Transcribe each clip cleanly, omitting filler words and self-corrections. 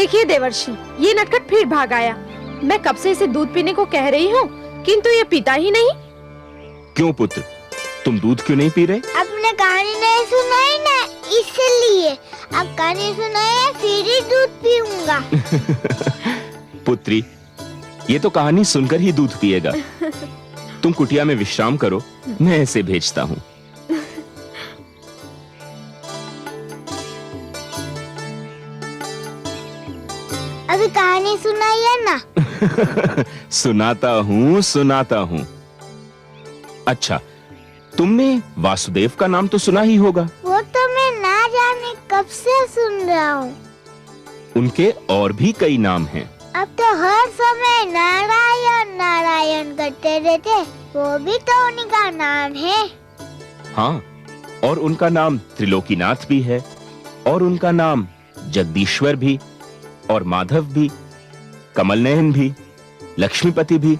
देखिए देवर्षि, ये नटखट फिर भाग आया। मैं कब से इसे दूध पीने को कह रही हूँ, किंतु ये पीता ही नहीं। क्यों पुत्र, तुम दूध क्यों नहीं पी रहे? आपने कहानी नहीं सुनाई ना, इसलिए। अब कहानी सुनाइए, फिर ही दूध पीऊंगा। पुत्री, ये तो कहानी सुनकर ही दूध पिएगा। तुम कुटिया में विश्राम करो, मैं इसे भेजता हूँ। अभी कहानी सुनाइए ना। सुनाता हूँ। अच्छा, तुमने वासुदेव का नाम तो सुना ही होगा। वो तो मैं ना जाने कब से सुन रहा हूँ। उनके और भी कई नाम हैं। अब तो हर समय नारायण नारायण करते रहते, वो भी तो उन्हीं का नाम है। हाँ, और उनका नाम त्रिलोकीनाथ भी है, और उनका नाम जगदीश्वर भी, और माधव भी, कमलनयन भी, लक्ष्मीपति भी।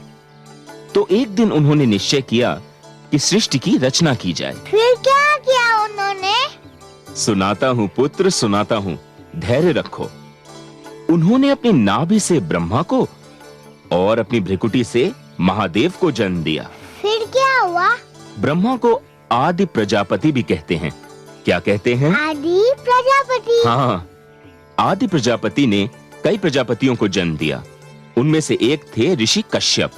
तो एक दिन उन्होंने निश्चय किया कि सृष्टि की रचना की जाए। फिर क्या किया उन्होंने? सुनाता हूँ पुत्र, सुनाता हूँ, धैर्य रखो। उन्होंने अपनी नाभि से ब्रह्मा को और अपनी भ्रिकुटी से महादेव को जन्म दिया। फिर क्या हुआ? ब्रह्मा को आदि प्रजापति भी कहते हैं। क्या कहते हैं? आदि प्रजापति। हाँ, आदि प्रजापति ने कई प्रजापतियों को जन्म दिया। उनमें से एक थे ऋषि कश्यप।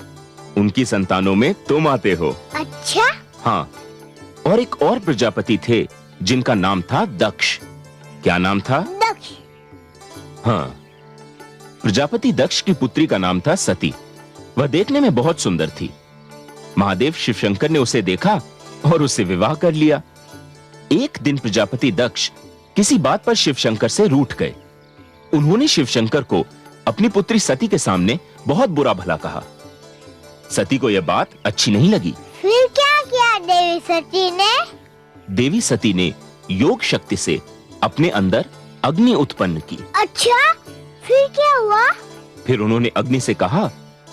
उनकी संतानों में तुम आते हो। अच्छा? हाँ, और एक और प्रजापति थे जिनका नाम था दक्ष। क्या नाम था? दक्ष। हाँ, प्रजापति दक्ष की पुत्री का नाम था सती। वह देखने में बहुत सुंदर थी। महादेव शिवशंकर ने उसे देखा और उससे विवाह कर लिया। एक दिन प्रजापति दक्ष किसी बात पर शिवशंकर से रूठ गए। उन्होंने शिवशंकर को अपनी पुत्री सती के सामने बहुत बुरा भला कहा। सती को यह बात अच्छी नहीं लगी। फिर क्या किया देवी सती ने? देवी सती ने योग शक्ति से अपने अंदर अग्नि उत्पन्न की। अच्छा, फिर क्या हुआ? फिर उन्होंने अग्नि से कहा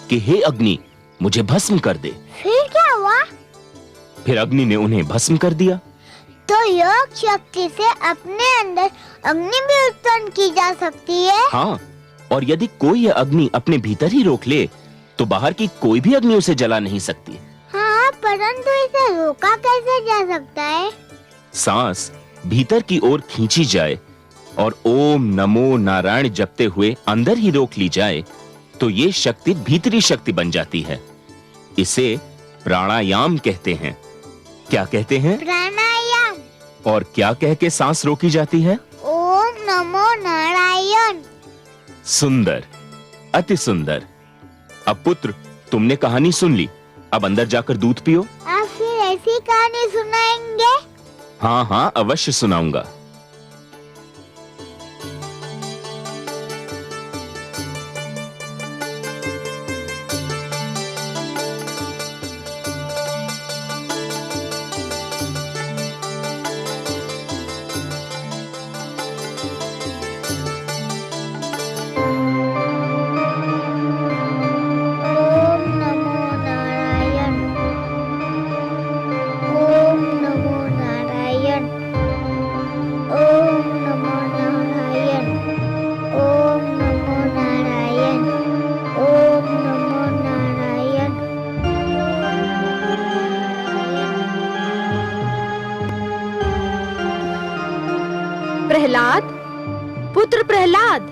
कि हे अग्नि, मुझे भस्म कर दे। फिर क्या हुआ? फिर अग्नि ने उन्हें भस्म कर दिया। तो योग शक्ति से अपने अंदर अग्नि भी उत्पन्न की जा सकती है? हाँ, और यदि कोई यह अग्नि अपने भीतर ही रोक ले तो बाहर की कोई भी अग्नि उसे जला नहीं सकती। हाँ, परंतु इसे रोका कैसे जा सकता है? सांस भीतर की ओर खींची जाए और ओम नमो नारायण जपते हुए अंदर ही रोक ली जाए तो ये शक्ति भीतरी शक्ति बन जाती है। इसे प्राणायाम कहते हैं। क्या कहते हैं? प्राणायाम। और क्या कह के सांस रोकी जाती है? ओम नमो नारायण। सुंदर, अति सुंदर। अब पुत्र, तुमने कहानी सुन ली, अब अंदर जाकर दूध पियो। आप फिर ऐसी कहानी सुनाएंगे? हाँ हाँ, अवश्य सुनाऊंगा। प्रहलाद, पुत्र प्रहलाद,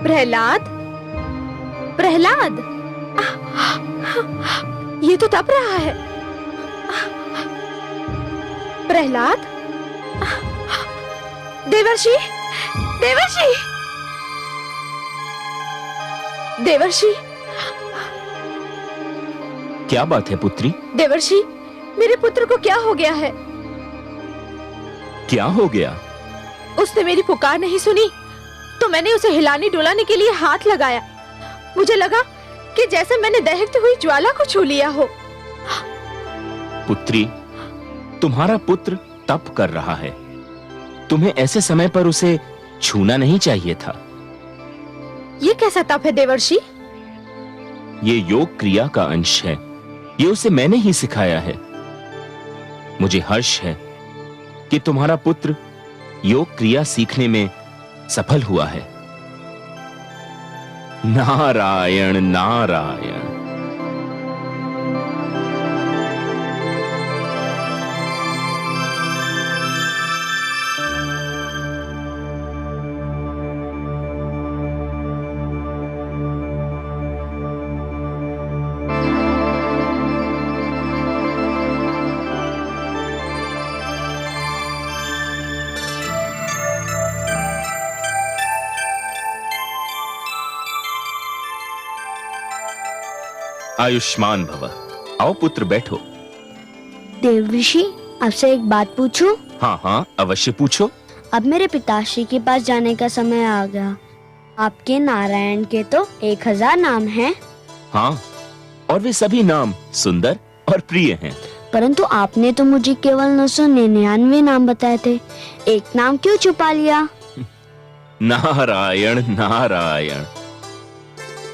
प्रहलाद, प्रहलाद, ये तो तप रहा है। प्रहलाद, देवर्षि, देवर्षि, देवर्षि। क्या बात है पुत्री? देवर्षि, मेरे पुत्र को क्या हो गया है? क्या हो गया? उसने मेरी पुकार नहीं सुनी तो मैंने उसे हिलाने डुलाने के लिए हाथ लगाया। मुझे लगा कि जैसे मैंने दहकती हुई ज्वाला को छू लिया हो। पुत्री, तुम्हारा पुत्र तप कर रहा है। तुम्हें ऐसे समय पर उसे छूना नहीं चाहिए था। ये कैसा तप है देवर्षि? ये योग क्रिया का अंश है। ये उसे मैंने ही सिखाया है। मुझे हर्ष है कि तुम्हारा पुत्र योग क्रिया सीखने में सफल हुआ है। नारायण नारायण। आयुष्मान भव। आओ पुत्र बैठो। देव ऋषि, आपसे एक बात पूछूं? हाँ हाँ अवश्य पूछो। अब मेरे पिताश्री के पास जाने का समय आ गया। आपके नारायण के तो 1000 नाम हैं। हाँ, और वे सभी नाम सुंदर और प्रिय हैं। परंतु आपने तो मुझे केवल 999 नाम बताए थे। एक नाम क्यों छुपा लिया? नारायण नारायण।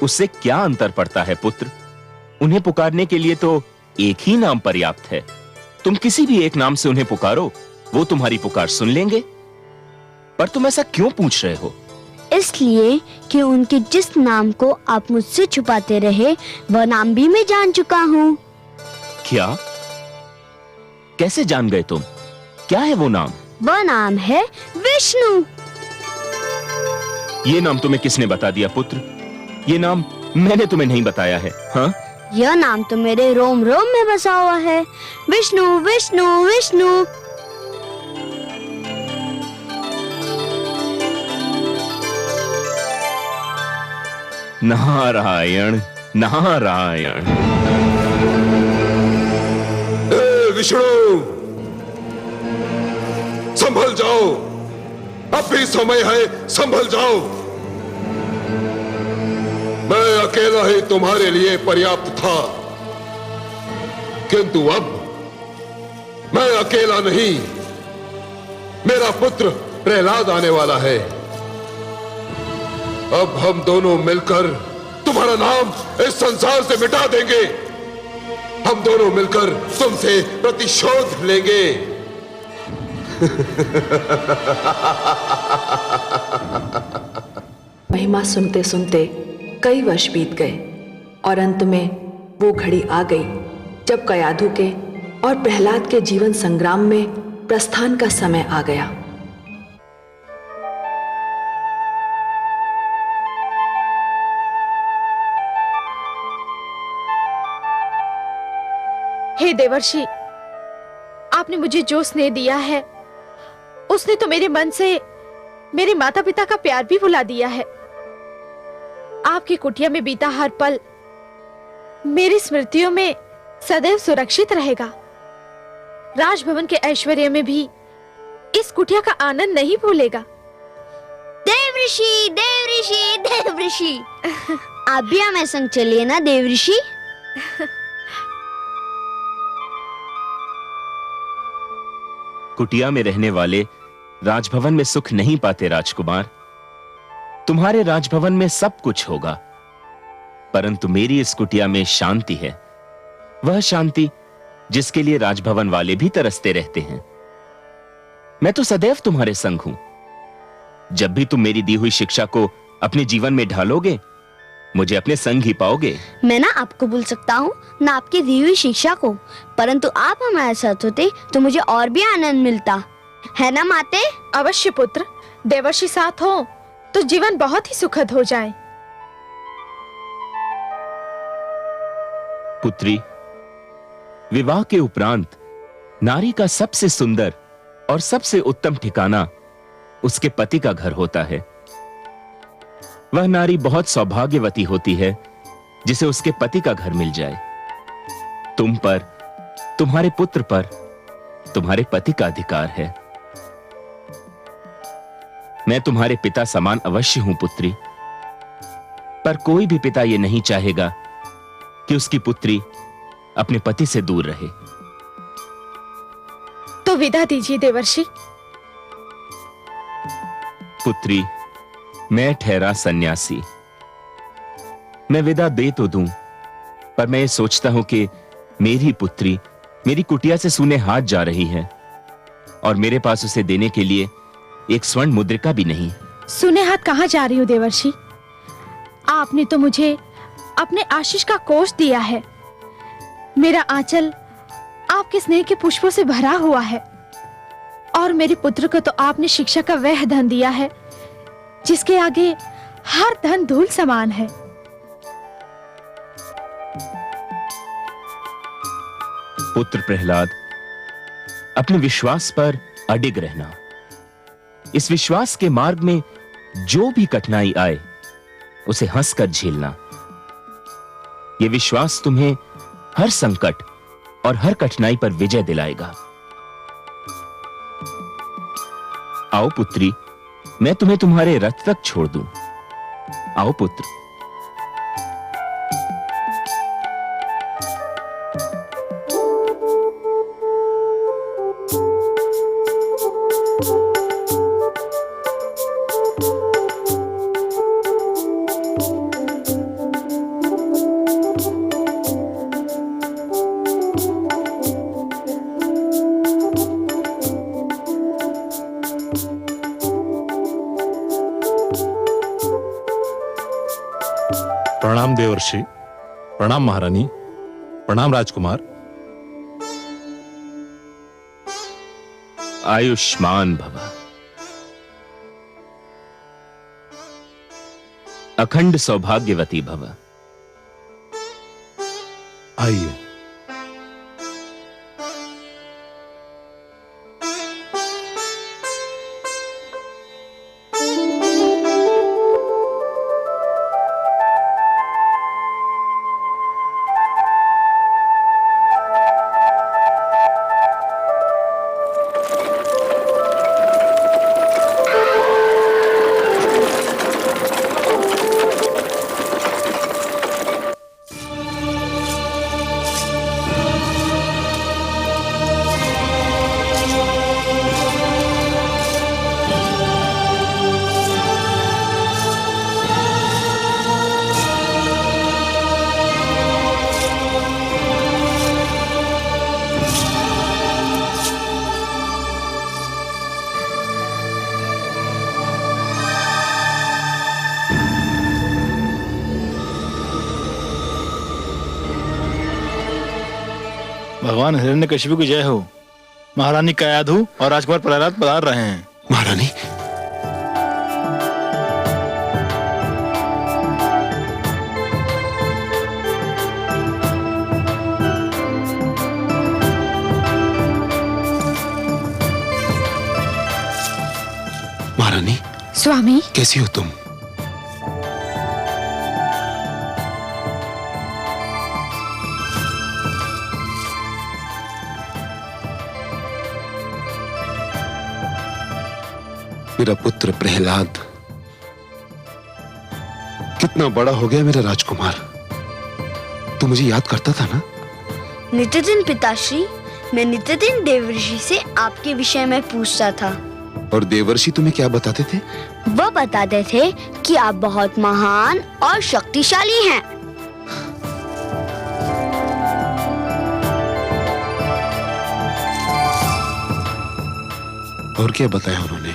उससे क्या अंतर पड़ता है पुत्र? उन्हें पुकारने के लिए तो एक ही नाम पर्याप्त है। तुम किसी भी एक नाम से उन्हें पुकारो, वो तुम्हारी पुकार सुन लेंगे। पर तुम ऐसा क्यों पूछ रहे हो? इसलिए कि उनके जिस नाम को आप मुझसे छुपाते रहे, वह नाम भी मैं जान चुका हूँ। क्या? कैसे जान गए तुम? क्या है वो नाम? वह नाम है विष्णु। ये नाम तुम्हें किसने बता दिया पुत्र? ये नाम मैंने तुम्हें नहीं बताया है। हाँ, यह नाम तो मेरे रोम रोम में बसा हुआ है। विष्णु विष्णु विष्णु। नारायण नारायण। विष्णु, संभल जाओ, अब भी समय है, संभल जाओ। मैं अकेला ही तुम्हारे लिए पर्याप्त था, किंतु अब मैं अकेला नहीं, मेरा पुत्र प्रहलाद आने वाला है। अब हम दोनों मिलकर तुम्हारा नाम इस संसार से मिटा देंगे। हम दोनों मिलकर तुमसे प्रतिशोध लेंगे। महिमा सुनते सुनते कई वर्ष बीत गए और अंत में वो घड़ी आ गई जब कयाधु के और प्रहलाद के जीवन संग्राम में प्रस्थान का समय आ गया। हे देवर्षि, आपने मुझे जो स्नेह दिया है, उसने तो मेरे मन से मेरे माता पिता का प्यार भी भुला दिया है। आपकी कुटिया में बीता हर पल मेरी स्मृतियों में सदैव सुरक्षित रहेगा। राजभवन के ऐश्वर्य में भी इस कुटिया का आनंद नहीं भूलेगा। देव ऋषि देव ऋषि देव ऋषि। आप भी हमें संग चलिए ना देव ऋषि। कुटिया में रहने वाले राजभवन में सुख नहीं पाते राजकुमार। तुम्हारे राजभवन में सब कुछ होगा, परंतु मेरी इस कुटिया में शांति है। वह शांति जिसके लिए राजभवन वाले भी तरसते रहते हैं। मैं तो सदैव तुम्हारे संग हूं। जब भी तुम मेरी दी हुई शिक्षा को अपने जीवन में ढालोगे, मुझे अपने संग ही पाओगे। मैं ना आपको भूल सकता हूँ, ना आपकी दी हुई शिक्षा को, परंतु आप हमारे साथ होते तो मुझे और भी आनंद मिलता, है ना माते? अवश्य पुत्र, देवर्षि साथ हो तो जीवन बहुत ही सुखद हो जाए। पुत्री, विवाह के उपरांत नारी का सबसे सुंदर और सबसे उत्तम ठिकाना उसके पति का घर होता है। वह नारी बहुत सौभाग्यवती होती है जिसे उसके पति का घर मिल जाए। तुम पर, तुम्हारे पुत्र पर, तुम्हारे पति का अधिकार है। मैं तुम्हारे पिता समान अवश्य हूं पुत्री, पर कोई भी पिता यह नहीं चाहेगा कि उसकी पुत्री अपने पति से दूर रहे। तो विदा दीजिए देवर्षि। पुत्री, मैं ठहरा सन्यासी। मैं विदा दे तो दूं, पर मैं ये सोचता हूं कि मेरी पुत्री मेरी कुटिया से सूने हाथ जा रही है और मेरे पास उसे देने के लिए एक स्वर्ण मुद्रिका भी नहीं। सुने हाथ कहाँ जा रही हो देवर्षि? आपने तो मुझे अपने आशीष का कोष दिया है। मेरा आंचल आपके स्नेह के पुष्पों से भरा हुआ है, और मेरे पुत्र को तो आपने शिक्षा का वह धन दिया है जिसके आगे हर धन धूल समान है। पुत्र प्रहलाद, अपने विश्वास पर अडिग रहना। इस विश्वास के मार्ग में जो भी कठिनाई आए उसे हंसकर झेलना। यह विश्वास तुम्हें हर संकट और हर कठिनाई पर विजय दिलाएगा। आओ पुत्री, मैं तुम्हें तुम्हारे रथ तक छोड़ दूं। आओ पुत्र। प्रणाम देवर्षि, प्रणाम महारानी, प्रणाम राजकुमार। आयुष्मान भव। अखंड सौभाग्यवती भव। आइए। भगवान हिरण्यकशिपु की जय हो। महारानी कयाधु और राजकुमार प्रहलाद पधार रहे हैं। महारानी, महारानी स्वामी, कैसी हो तुम? मेरा पुत्र प्रहलाद कितना बड़ा हो गया मेरा राजकुमार। तू मुझे याद करता था ना? नित्य दिन पिताश्री, मैं नित्य दिन देवर्षि से आपके विषय में पूछता था। और देवर्षि तुम्हें क्या बताते थे? वो बताते थे कि आप बहुत महान और शक्तिशाली हैं। और क्या बताया उन्होंने?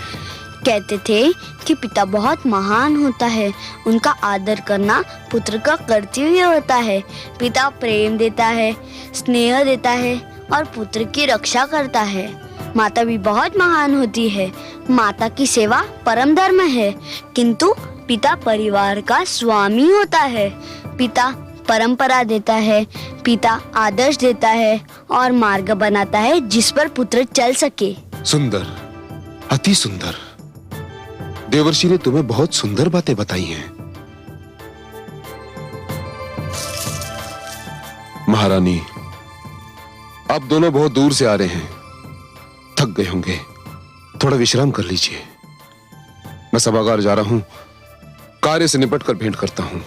कहते थे कि पिता बहुत महान होता है, उनका आदर करना पुत्र का कर्तव्य होता है। पिता प्रेम देता है, स्नेह देता है और पुत्र की रक्षा करता है। माता भी बहुत महान होती है। माता की सेवा परम धर्म है, किंतु पिता परिवार का स्वामी होता है। पिता परंपरा देता है, पिता आदर्श देता है और मार्ग बनाता है जिस पर पुत्र चल सके। सुंदर, अति सुंदर। देवर्षि ने तुम्हें बहुत सुंदर बातें बताई हैं। महारानी, आप दोनों बहुत दूर से आ रहे हैं, थक गए होंगे, थोड़ा विश्राम कर लीजिए। मैं सभागार जा रहा हूं, कार्य से निपट कर भेंट करता हूं।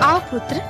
आओ पुत्र।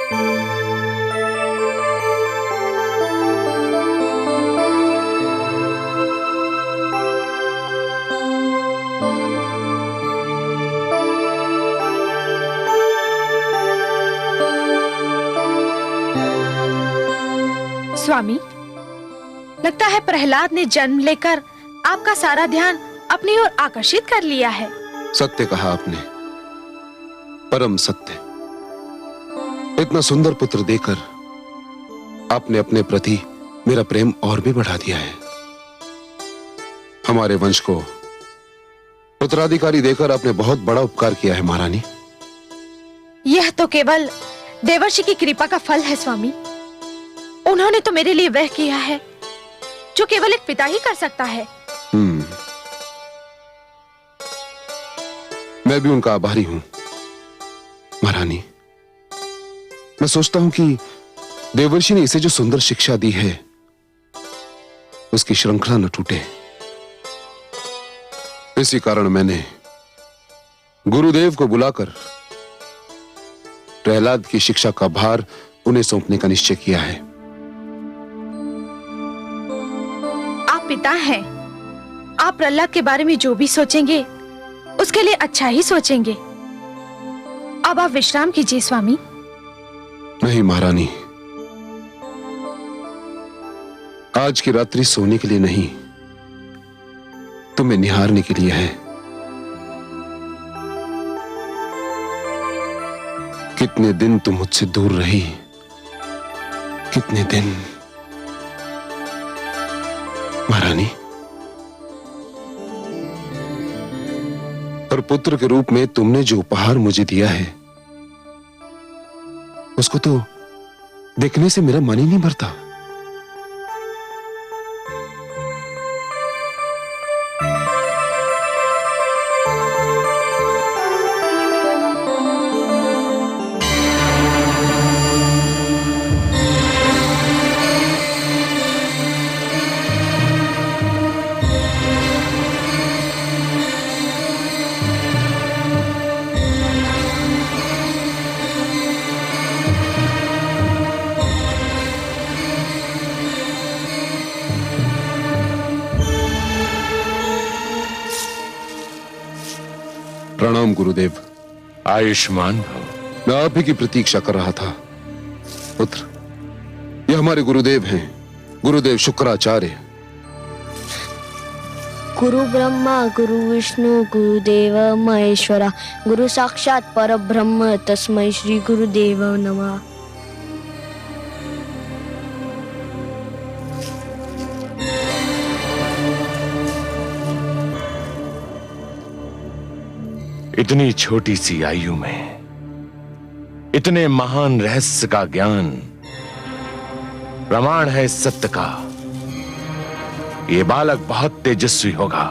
स्वामी, लगता है प्रहलाद ने जन्म लेकर आपका सारा ध्यान अपनी ओर आकर्षित कर लिया है। सत्य कहा आपने, परम सत्य। इतना सुंदर पुत्र देकर आपने अपने प्रति मेरा प्रेम और भी बढ़ा दिया है। हमारे वंश को उत्तराधिकारी देकर आपने बहुत बड़ा उपकार किया है महारानी। यह तो केवल देवर्षि की कृपा का फल है स्वामी। उन्होंने तो मेरे लिए वह किया है जो केवल एक पिता ही कर सकता है। मैं भी उनका आभारी हूं महारानी। मैं सोचता हूं कि देवर्षि ने इसे जो सुंदर शिक्षा दी है उसकी श्रृंखला न टूटे। इसी कारण मैंने गुरुदेव को बुलाकर प्रहलाद की शिक्षा का भार उन्हें सौंपने का निश्चय किया है। आप पिता हैं। आप प्रहलाद के बारे में जो भी सोचेंगे उसके लिए अच्छा ही सोचेंगे। अब आप विश्राम कीजिए स्वामी। नहीं महारानी, आज की रात्रि सोने के लिए नहीं, तुम्हें निहारने के लिए है। कितने दिन तुम मुझसे दूर रही, कितने दिन महारानी। पर पुत्र के रूप में तुमने जो उपहार मुझे दिया है उसको तो देखने से मेरा मन ही नहीं भरता। प्रणाम गुरुदेव। आयुष्मान भव। मैं आप ही की प्रतीक्षा कर रहा था। पुत्र, ये हमारे गुरुदेव हैं, गुरुदेव शुक्राचार्य। गुरु ब्रह्मा गुरु विष्णु गुरुदेव महेश्वरा, गुरु साक्षात परब्रह्म तस्मै श्री गुरुदेव नमः। इतनी छोटी सी आयु में इतने महान रहस्य का ज्ञान, प्रमाण है इस सत्य का, ये बालक बहुत तेजस्वी होगा,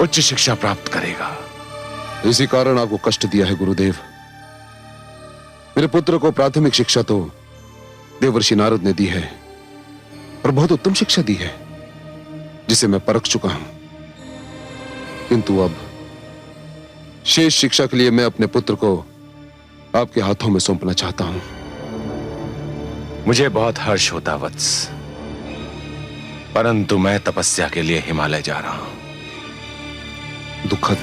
उच्च शिक्षा प्राप्त करेगा। इसी कारण आपको कष्ट दिया है गुरुदेव। मेरे पुत्र को प्राथमिक शिक्षा तो देवर्षि नारद ने दी है और बहुत उत्तम शिक्षा दी है जिसे मैं परख चुका हूं। किंतु अब शेष शिक्षा के लिए मैं अपने पुत्र को आपके हाथों में सौंपना चाहता हूं। मुझे बहुत हर्ष होता वत्स, परंतु मैं तपस्या के लिए हिमालय जा रहा हूं। दुखद,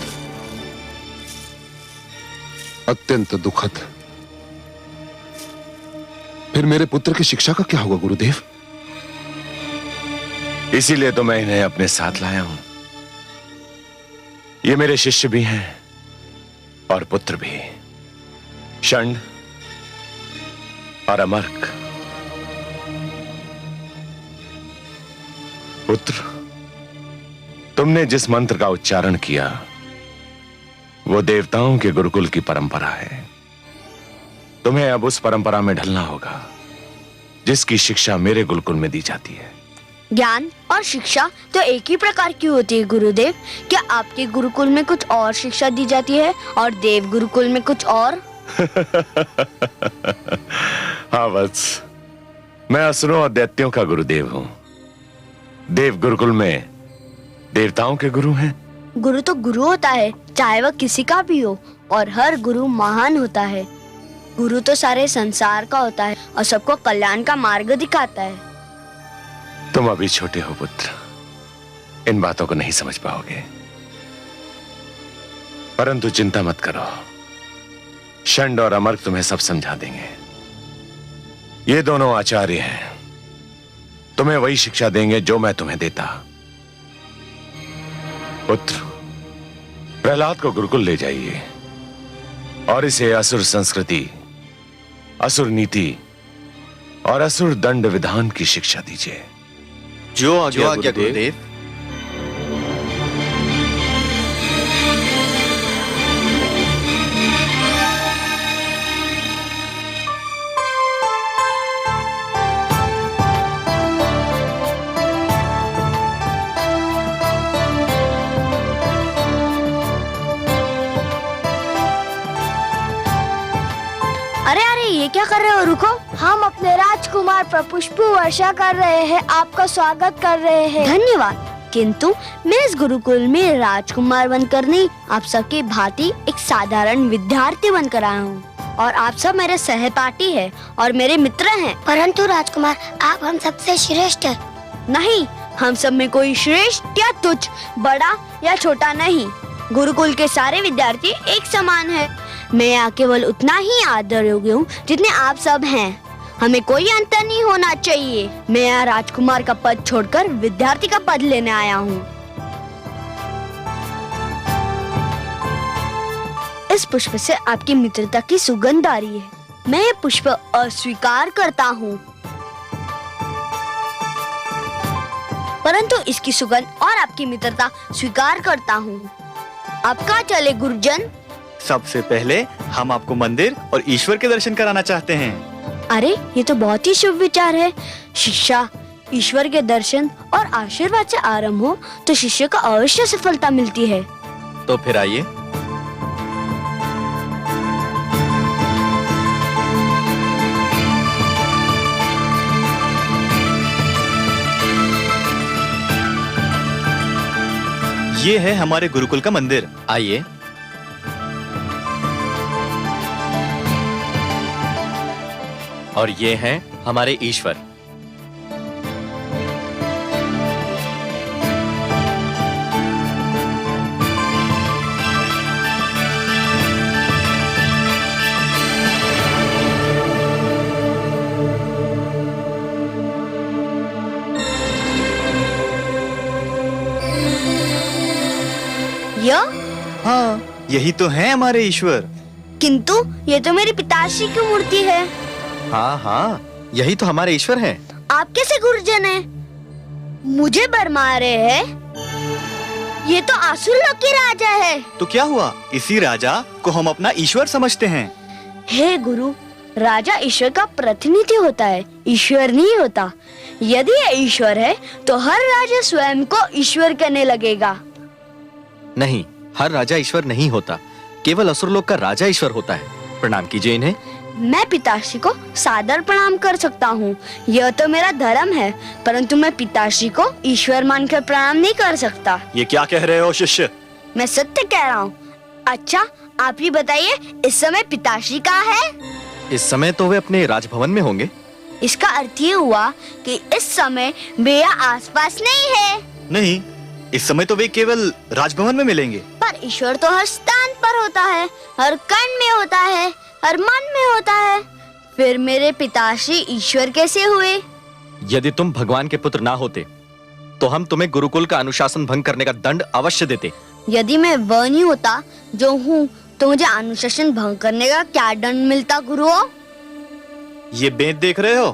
अत्यंत दुखद। फिर मेरे पुत्र की शिक्षा का क्या होगा गुरुदेव? इसीलिए तो मैं इन्हें अपने साथ लाया हूं। ये मेरे शिष्य भी हैं और पुत्र भी, षंड और अमर्क। पुत्र, तुमने जिस मंत्र का उच्चारण किया वो देवताओं के गुरुकुल की परंपरा है। तुम्हें अब उस परंपरा में ढलना होगा जिसकी शिक्षा मेरे गुरुकुल में दी जाती है। ज्ञान और शिक्षा तो एक ही प्रकार की होती है गुरुदेव। क्या आपके गुरुकुल में कुछ और शिक्षा दी जाती है और देव गुरुकुल में कुछ और? हाँ वत्स, मैं असुरों और दैत्यों का गुरुदेव हूँ। देव गुरुकुल में देवताओं के गुरु हैं। गुरु तो गुरु होता है, चाहे वह किसी का भी हो, और हर गुरु महान होता है। गुरु तो सारे संसार का होता है और सबको कल्याण का मार्ग दिखाता है। तुम अभी छोटे हो पुत्र, इन बातों को नहीं समझ पाओगे, परंतु चिंता मत करो, षंड और अमर्क तुम्हें सब समझा देंगे। ये दोनों आचार्य हैं, तुम्हें वही शिक्षा देंगे जो मैं तुम्हें देता। पुत्र, प्रहलाद को गुरुकुल ले जाइए और इसे असुर संस्कृति, असुर नीति और असुर दंड विधान की शिक्षा दीजिए। जो आज्ञा गुरुदेव। अरे अरे ये क्या कर रहे हो? रुको। हम अपने राजकुमार पर पुष्प वर्षा कर रहे हैं, आपका स्वागत कर रहे हैं। धन्यवाद। किंतु मैं इस गुरुकुल में राजकुमार बनकर नहीं, आप सबकी भांति एक साधारण विद्यार्थी बनकर आया हूँ और आप सब मेरे सहपाठी हैं और मेरे मित्र हैं। परंतु राजकुमार, आप हम सबसे श्रेष्ठ हैं। नहीं, हम सब में कोई श्रेष्ठ या तुच्छ, बड़ा या छोटा नहीं। गुरुकुल के सारे विद्यार्थी एक समान हैं। मैं यहाँ केवल उतना ही आदर योग्य हूँ जितने आप सब हैं। हमें कोई अंतर नहीं होना चाहिए। मैं यहाँ राजकुमार का पद छोड़कर विद्यार्थी का पद लेने आया हूँ। इस पुष्प से आपकी मित्रता की सुगंध आ रही है। मैं ये पुष्प अस्वीकार करता हूँ, परंतु इसकी सुगंध और आपकी मित्रता स्वीकार करता हूँ। आप कहाँ चले गुरुजन? सबसे पहले हम आपको मंदिर और ईश्वर के दर्शन कराना चाहते हैं। अरे ये तो बहुत ही शुभ विचार है। शिक्षा ईश्वर के दर्शन और आशीर्वाद से आरंभ हो तो शिष्य को अवश्य सफलता मिलती है। तो फिर आइए। ये है हमारे गुरुकुल का मंदिर, आइए। और ये हैं हमारे ईश्वर। हाँ, यही तो है हमारे ईश्वर। किंतु ये तो मेरे पिताश्री की मूर्ति है। हाँ हाँ, यही तो हमारे ईश्वर हैं। आप कैसे गुरुजन हैं? मुझे बरमा रहे हैं? ये तो आसुर लोक के राजा है। तो क्या हुआ, इसी राजा को हम अपना ईश्वर समझते हैं। हे गुरु, राजा ईश्वर का प्रतिनिधि होता है, ईश्वर नहीं होता। यदि ये ईश्वर है तो हर राजा स्वयं को ईश्वर कहने लगेगा। नहीं, हर राजा ईश्वर नहीं होता, केवल असुरलोक का राजा ईश्वर होता है। प्रणाम कीजिए इन्हें। मैं पिताश्री को सादर प्रणाम कर सकता हूँ, यह तो मेरा धर्म है, परंतु मैं पिताश्री को ईश्वर मानकर प्रणाम नहीं कर सकता। ये क्या कह रहे हो शिष्य? मैं सत्य कह रहा हूँ। अच्छा, आप ही बताइए, इस समय पिताश्री कहाँ है? इस समय तो वे अपने राजभवन में होंगे। इसका अर्थ ये हुआ कि इस समय वे आसपास नहीं है। नहीं, इस समय तो वे केवल राजभवन में मिलेंगे। पर ईश्वर तो हर स्थान पर होता है, हर कण में होता है, हर मन में होता है। फिर मेरे पिताश्री ईश्वर कैसे हुए? यदि तुम भगवान के पुत्र ना होते तो हम तुम्हें गुरुकुल का अनुशासन भंग करने का दंड अवश्य देते। यदि मैं वह नहीं होता जो हूँ तो मुझे अनुशासन भंग करने का क्या दंड मिलता गुरुओं? ये बेत देख रहे हो?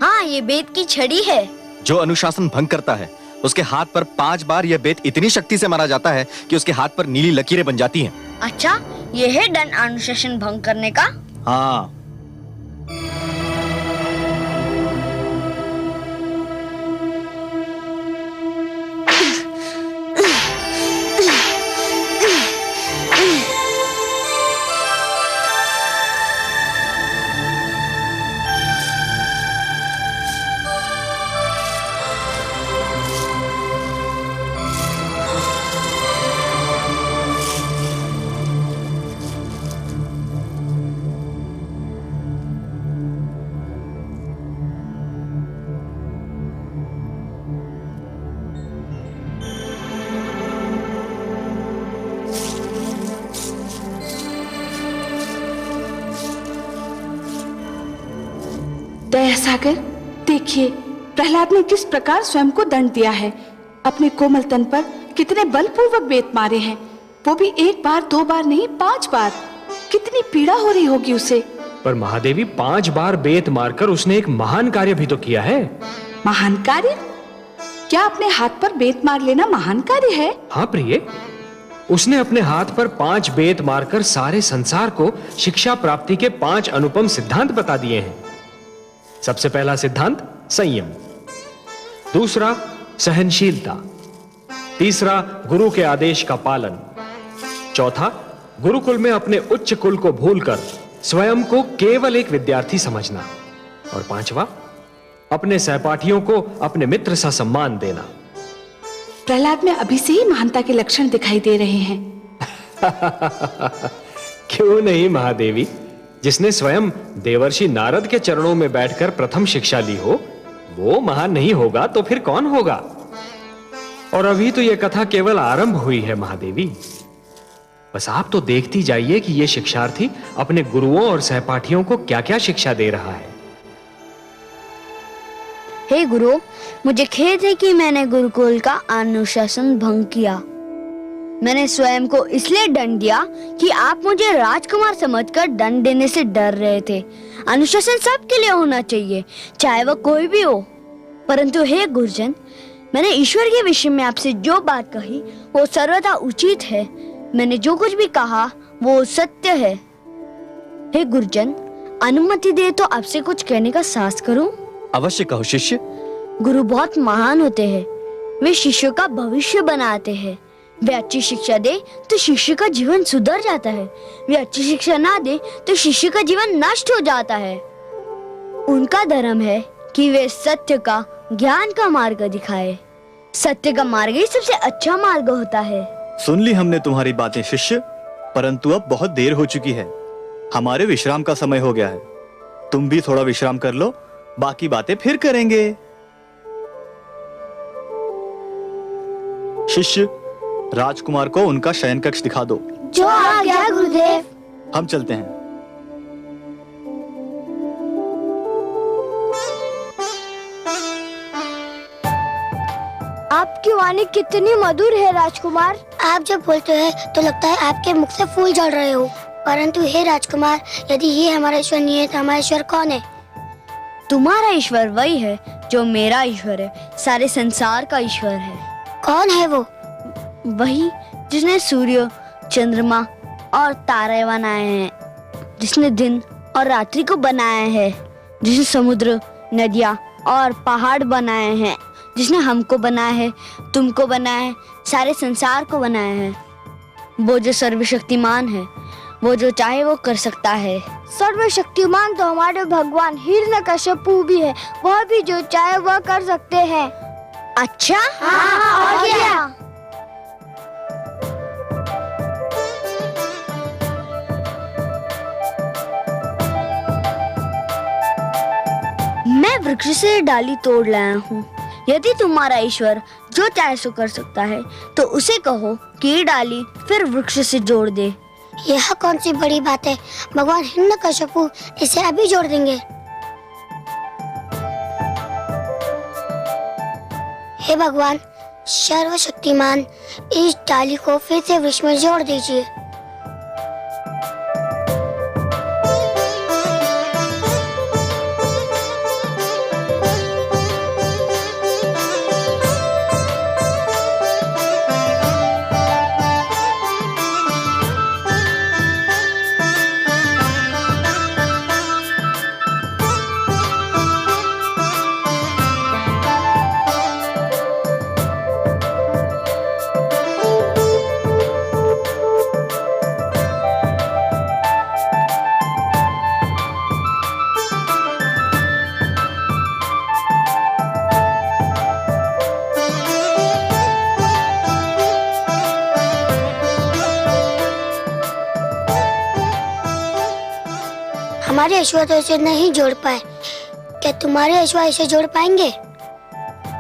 हाँ, ये बेत की छड़ी है। जो अनुशासन भंग करता है उसके हाथ पर 5 बार यह बेत इतनी शक्ति से मारा जाता है कि उसके हाथ पर नीली लकीरें बन जाती हैं। अच्छा, ये है दंड अनुशासन भंग करने का? हाँ। दया सागर, देखिए प्रहलाद ने किस प्रकार स्वयं को दंड दिया है। अपने कोमल तन पर कितने बलपूर्वक बेत मारे हैं, वो भी 1 बार 2 बार नहीं 5 बार। कितनी पीड़ा हो रही होगी उसे। पर महादेवी 5 बार बेत मारकर उसने एक महान कार्य भी तो किया है। महान कार्य? क्या अपने हाथ पर बेत मार लेना महान कार्य है? हाँ प्रिय, उसने अपने हाथ पर 5 बेत मारकर सारे संसार को शिक्षा प्राप्ति के 5 अनुपम सिद्धांत बता दिए हैं। सबसे पहला सिद्धांत संयम, दूसरा सहनशीलता, तीसरा गुरु के आदेश का पालन, चौथा गुरुकुल में अपने उच्च कुल को भूलकर स्वयं को केवल एक विद्यार्थी समझना, और पांचवा अपने सहपाठियों को अपने मित्र सा सम्मान देना। प्रहलाद में अभी से ही महानता के लक्षण दिखाई दे रहे हैं। क्यों नहीं महादेवी, जिसने स्वयं देवर्षि नारद के चरणों में बैठकर प्रथम शिक्षा ली हो, वो महान नहीं होगा तो फिर कौन होगा? और अभी तो यह कथा केवल आरंभ हुई है महादेवी। बस आप तो देखती जाइए कि यह शिक्षार्थी अपने गुरुओं और सहपाठियों को क्या-क्या शिक्षा दे रहा है। हे गुरु, मुझे खेद है कि मैंने गुरुकुल का अनुशासन भंग किया। मैंने स्वयं को इसलिए दंड दिया कि आप मुझे राजकुमार समझकर दंड देने से डर रहे थे। अनुशासन सबके लिए होना चाहिए, चाहे वह कोई भी हो। परंतु हे गुरुजन, मैंने ईश्वर के विषय में आपसे जो बात कही वो सर्वथा उचित है। मैंने जो कुछ भी कहा वो सत्य है। हे गुरुजन, अनुमति दे तो आपसे कुछ कहने का साहस करूं? अवश्य कहो शिष्य। गुरु बहुत महान होते हैं, वे शिष्यों का भविष्य बनाते हैं। वे अच्छी शिक्षा दे तो शिष्य का जीवन सुधर जाता है, वे अच्छी शिक्षा ना दे तो शिष्य का जीवन नष्ट हो जाता है। उनका धर्म है कि वे सत्य का, ज्ञान का मार्ग दिखाए। सत्य का मार्ग ही सबसे अच्छा मार्ग होता है। सुन ली हमने तुम्हारी बातें शिष्य, परंतु अब बहुत देर हो चुकी है। हमारे विश्राम का समय हो गया है। तुम भी थोड़ा विश्राम कर लो, बाकी बातें फिर करेंगे। शिष्य, राजकुमार को उनका शयन कक्ष दिखा दो। जो आज्ञा गुरुदेव। हम चलते हैं। आपकी वाणी कितनी मधुर है राजकुमार। आप जब बोलते हैं तो लगता है आपके मुख से फूल झड़ रहे हो। परंतु हे राजकुमार, यदि ये हमारा ईश्वर नहीं है तो हमारा ईश्वर कौन है? तुम्हारा ईश्वर वही है जो मेरा ईश्वर है, सारे संसार का ईश्वर है। कौन है वो? वही जिसने सूर्य, चंद्रमा और तारे बनाए हैं, जिसने दिन और रात्रि को बनाया है, जिसने समुद्र, नदियाँ और पहाड़ बनाए हैं, जिसने हमको बनाया है, तुमको बनाया है, सारे संसार को बनाया है। वो जो सर्वशक्तिमान है, वो जो चाहे वो कर सकता है। सर्वशक्तिमान तो हमारे भगवान हिरण्यकश्यपु भी है, वह भी जो चाहे वह कर सकते हैं। अच्छा, हाँ, और क्या? मैं वृक्ष से डाली तोड़ लाया हूँ। यदि तुम्हारा ईश्वर जो चाहे सो कर सकता है तो उसे कहो कि ये डाली फिर वृक्ष से जोड़ दे। यह कौन सी बड़ी बात है? भगवान हिरण्यकश्यपु इसे अभी जोड़ देंगे। हे भगवान सर्वशक्तिमान, इस डाली को फिर से वृक्ष में जोड़ दीजिए। हमारे ईश्वर तो इसे नहीं जोड़ पाए, क्या तुम्हारे ईश्वर इसे जोड़ पाएंगे?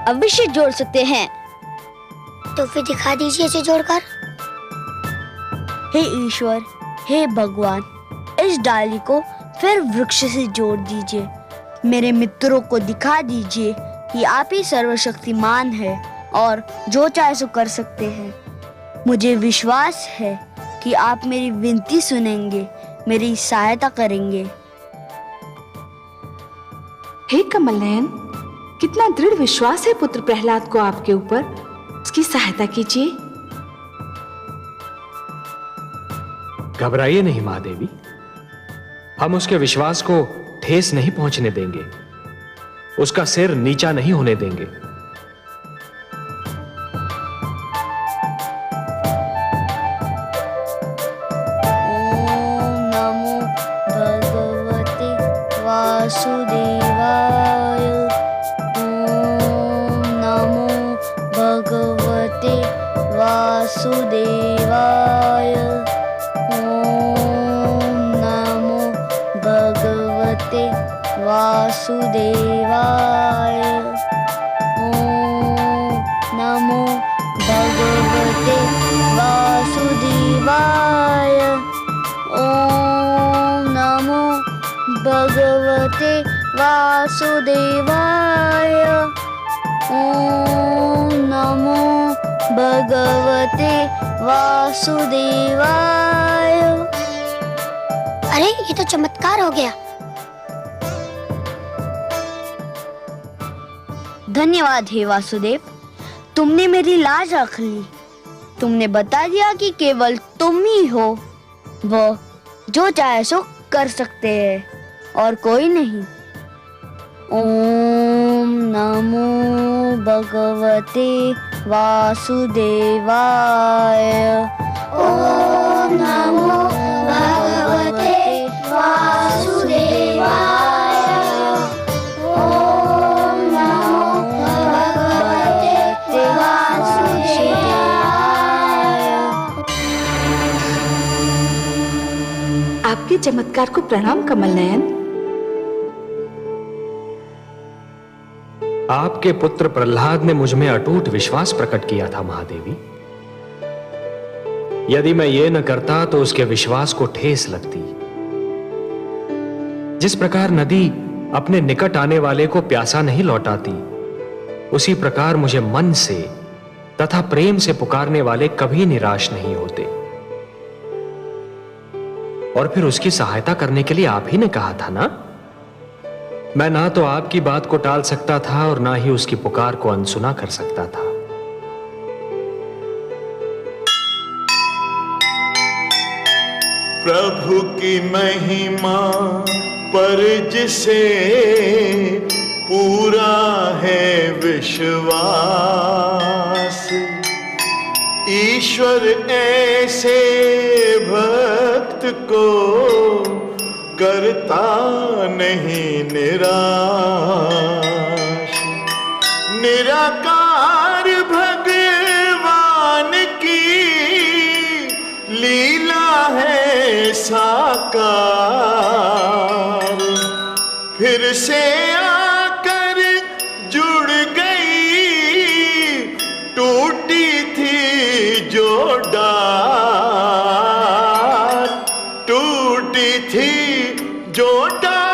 अवश्य जोड़ सकते हैं। तो फिर दिखा दीजिए इसे जोड़कर। हे ईश्वर, हे भगवान, इस डाली को फिर वृक्ष से जोड़ दीजिए। मेरे मित्रों को दिखा दीजिए कि आप ही सर्वशक्तिमान है और जो चाहे सो कर सकते हैं। मुझे विश्वास है कि आप मेरी विनती सुनेंगे, मेरी सहायता करेंगे। हे कमल नयन, कितना दृढ़ विश्वास है पुत्र प्रहलाद को आपके ऊपर। उसकी सहायता कीजिए। घबराइए नहीं महादेवी, हम उसके विश्वास को ठेस नहीं पहुंचने देंगे, उसका सिर नीचा नहीं होने देंगे। ओम नमो भगवते वासुदेवाय। ओम नमो भगवते वासुदेवाय। ओम नमो भगवते वासुदेवाय। ओम नमो भगवते वासुदेवाय। ओम नमो भगवते वासुदेवाय। ओम नमो भगवते वासुदेवाय। अरे ये तो चमत्कार हो गया। धन्यवाद हे वासुदेव, तुमने मेरी लाज रख ली। तुमने बता दिया कि केवल तुम ही हो वो जो चाहे सो कर सकते हैं और कोई नहीं। ओम नमो भगवते वासुदेवाय। ओम नमो भगवते वासुदेवाय। ओम नमो भगवते वासुदेवाय। आपके चमत्कार को प्रणाम कमल नयन। आपके पुत्र प्रहलाद ने मुझ में अटूट विश्वास प्रकट किया था महादेवी। यदि मैं ये न करता तो उसके विश्वास को ठेस लगती। जिस प्रकार नदी अपने निकट आने वाले को प्यासा नहीं लौटाती, उसी प्रकार मुझे मन से तथा प्रेम से पुकारने वाले कभी निराश नहीं होते। और फिर उसकी सहायता करने के लिए आप ही ने कहा था ना। मैं ना तो आपकी बात को टाल सकता था और ना ही उसकी पुकार को अनसुना कर सकता था। प्रभु की महिमा पर जिसे पूरा है विश्वास, ईश्वर ऐसे भक्त को करता नहीं निराश। निराकार भगवान की लीला है साकार, फिर से आकर जुड़ गई टूटी थी जो डार, टूटी थी जो डार।